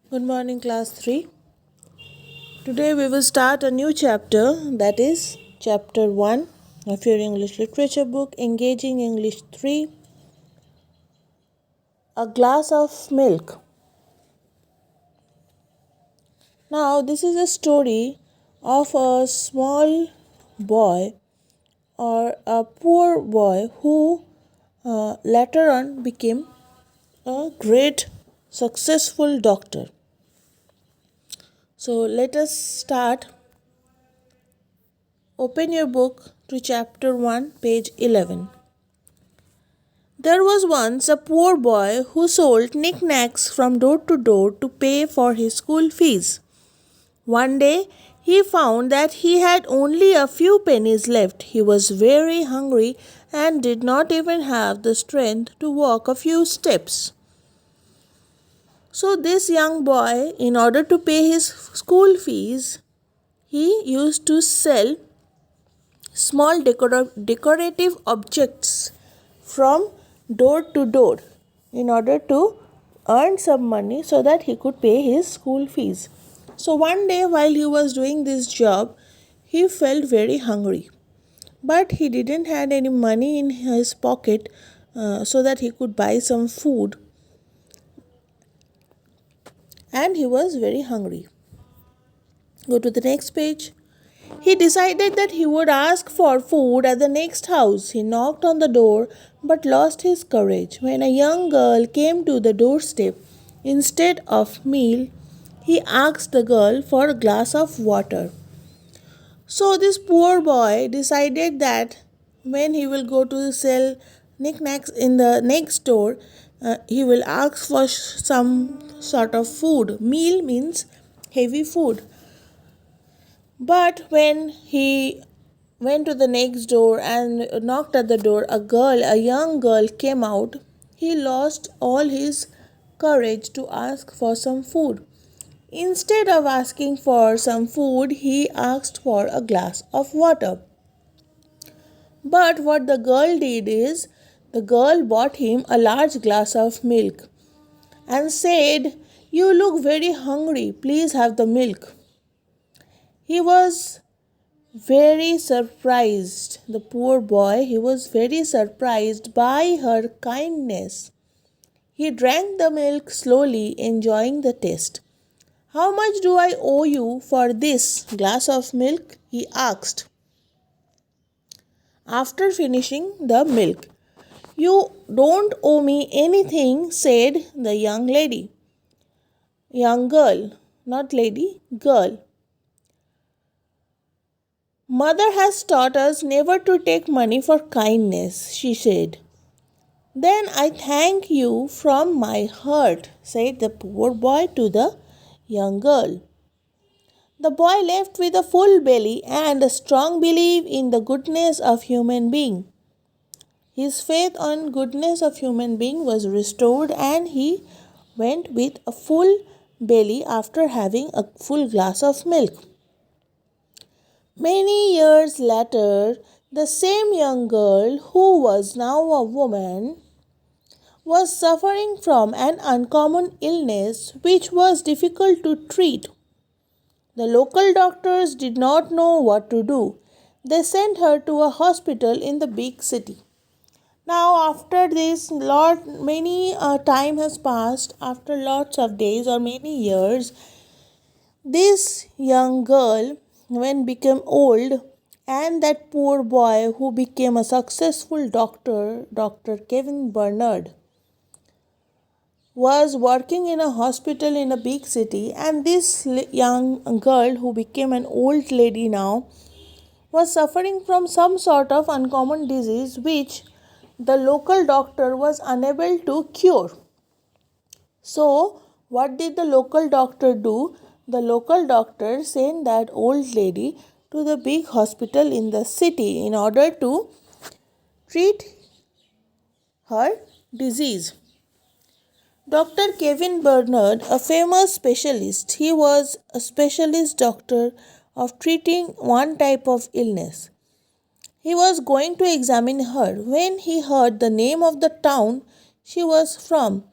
Good morning, class 3. Today we will start a new chapter, that is chapter 1 of your English literature book, Engaging English 3, A Glass of Milk. Now, this is a story of a small boy or a poor boy who later on became a great successful doctor. So, let us start. Open your book to chapter 1, page 11. There was once a poor boy who sold knickknacks from door to door to pay for his school fees. One day he found that he had only a few pennies left. He was very hungry and did not even have the strength to walk a few steps. So, this young boy, in order to pay his school fees, he used to sell small decorative objects from door to door in order to earn some money so that he could pay his school fees. So one day while he was doing this job, he felt very hungry. But he didn't had any money in his pocket so that he could buy some food, and he was very hungry. Go to the next page. He decided that he would ask for food at the next house. He knocked on the door but lost his courage. When a young girl came to the doorstep, instead of meal, he asked the girl for a glass of water. So this poor boy decided that when he will go to sell knickknacks in the next door, he will ask for some sort of food. Meal means heavy food. But when he went to the next door and knocked at the door, a young girl came out. He lost all his courage to ask for some food. Instead of asking for some food, he asked for a glass of water. But what the girl did is, the girl bought him a large glass of milk and said, "You look very hungry, please have the milk." He was very surprised. The poor boy, he was very surprised by her kindness. He drank the milk slowly, enjoying the taste. "How much do I owe you for this glass of milk?" he asked. After finishing the milk. "You don't owe me anything," said the young lady. Young girl, not lady, girl. "Mother has taught us never to take money for kindness," she said. "Then I thank you from my heart," said the poor boy to the young girl. The boy left with a full belly and a strong belief in the goodness of human being. His faith on goodness of human being was restored, and he went with a full belly after having a full glass of milk. Many years later, the same young girl, who was now a woman, was suffering from an uncommon illness which was difficult to treat. The local doctors did not know what to do. They sent her to a hospital in the big city. Now, after this, many time has passed. After lots of days or many years, this young girl, when became old, and that poor boy who became a successful doctor, Dr. Kevin Bernard, was working in a hospital in a big city, and this young girl who became an old lady now was suffering from some sort of uncommon disease which the local doctor was unable to cure. So, what did the local doctor do? The local doctor sent that old lady to the big hospital in the city in order to treat her disease. Dr. Kevin Bernard, a famous specialist, he was a specialist doctor of treating one type of illness. He was going to examine her when he heard the name of the town she was from.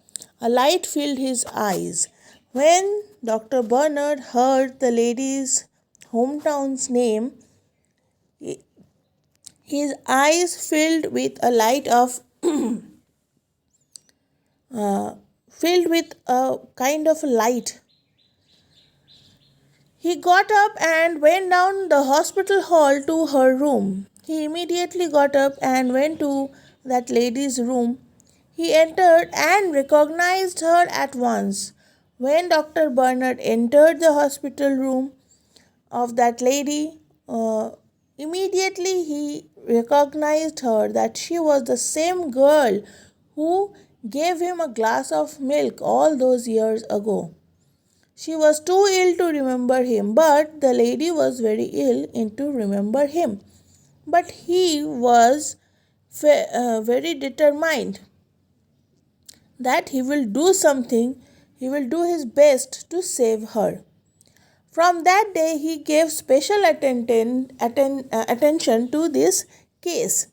A light filled his eyes. When Dr. Bernard heard the lady's hometown's name, his eyes filled with a light of filled with a kind of light. He got up and went down the hospital hall to her room. He immediately got up and went to that lady's room. He entered and recognized her at once. When Dr. Bernard entered the hospital room of that lady, immediately he recognized her that she was the same girl who gave him a glass of milk all those years ago. She was too ill to remember him, but the lady was very ill to remember him. But he was very determined that he will do something, he will do his best to save her. From that day, he gave special attention to this case.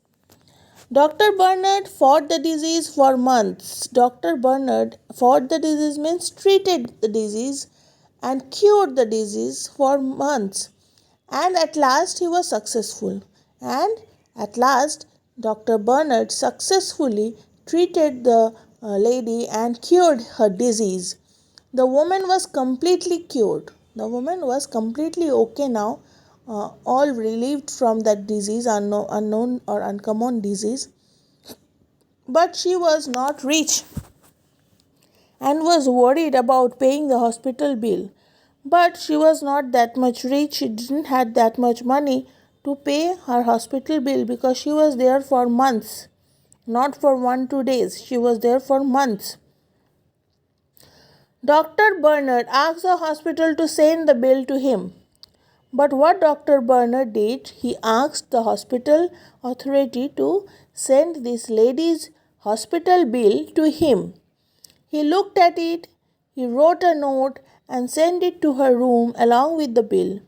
Dr. Bernard fought the disease for months. Dr. Bernard fought the disease means treated the disease and cured the disease for months. And at last he was successful. And at last Dr. Bernard successfully treated the lady and cured her disease. The woman was completely cured. The woman was completely okay now, all relieved from that disease, unknown or uncommon disease. But she was not rich and was worried about paying the hospital bill. But she was not that much rich. She didn't have that much money to pay her hospital bill because she was there for months, not for 1-2 days. She was there for months. Dr. Bernard asked the hospital to send the bill to him. But what Dr. Bernard did, he asked the hospital authority to send this lady's hospital bill to him. He looked at it, he wrote a note and sent it to her room along with the bill.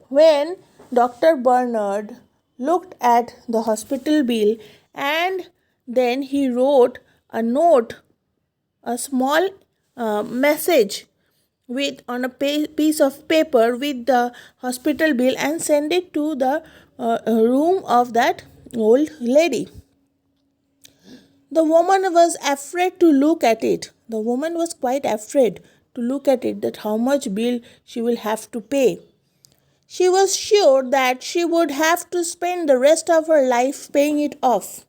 When Dr. Bernard looked at the hospital bill and then he wrote a note, a small message with on a piece of paper with the hospital bill and send it to the room of that old lady. The woman was afraid to look at it. The woman was quite afraid to look at it, that how much bill she will have to pay. She was sure that she would have to spend the rest of her life paying it off.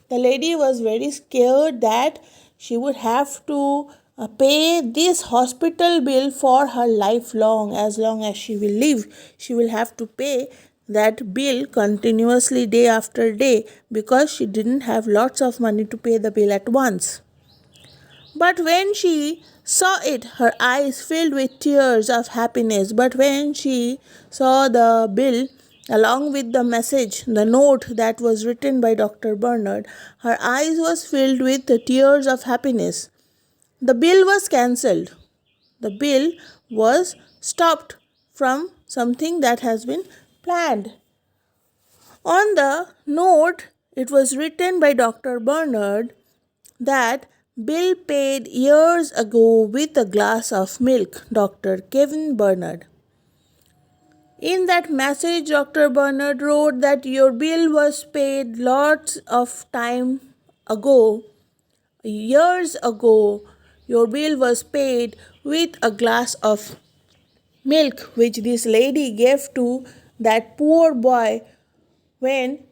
The lady was very scared that she would have to pay this hospital bill for her lifelong. As long as she will live, she will have to pay that bill continuously day after day because she didn't have lots of money to pay the bill at once. But when she saw it, her eyes filled with tears of happiness. But when she saw the bill along with the message, the note that was written by Dr. Bernard, her eyes was filled with the tears of happiness. The bill was cancelled. The bill was stopped from something that has been planned. On the note, it was written by Dr. Bernard that bill paid years ago with a glass of milk, Dr. Kevin Bernard. In that message, Dr. Bernard wrote that your bill was paid lots of time ago, years ago. Your bill was paid with a glass of milk which this lady gave to that poor boy when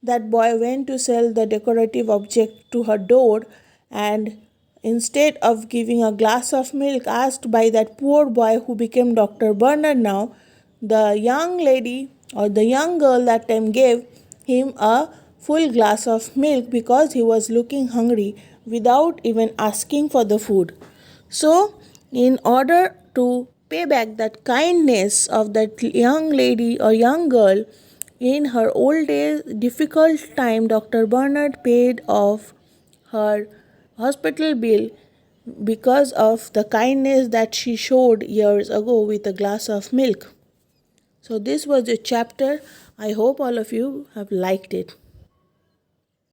that boy went to sell the decorative object to her door, and instead of giving a glass of milk asked by that poor boy who became Dr. Bernard now, the young lady or the young girl that time gave him a full glass of milk because he was looking hungry without even asking for the food. So, in order to pay back that kindness of that young lady or young girl, in her old age, difficult time, Dr. Bernard paid off her hospital bill because of the kindness that she showed years ago with a glass of milk. So this was a chapter. I hope all of you have liked it.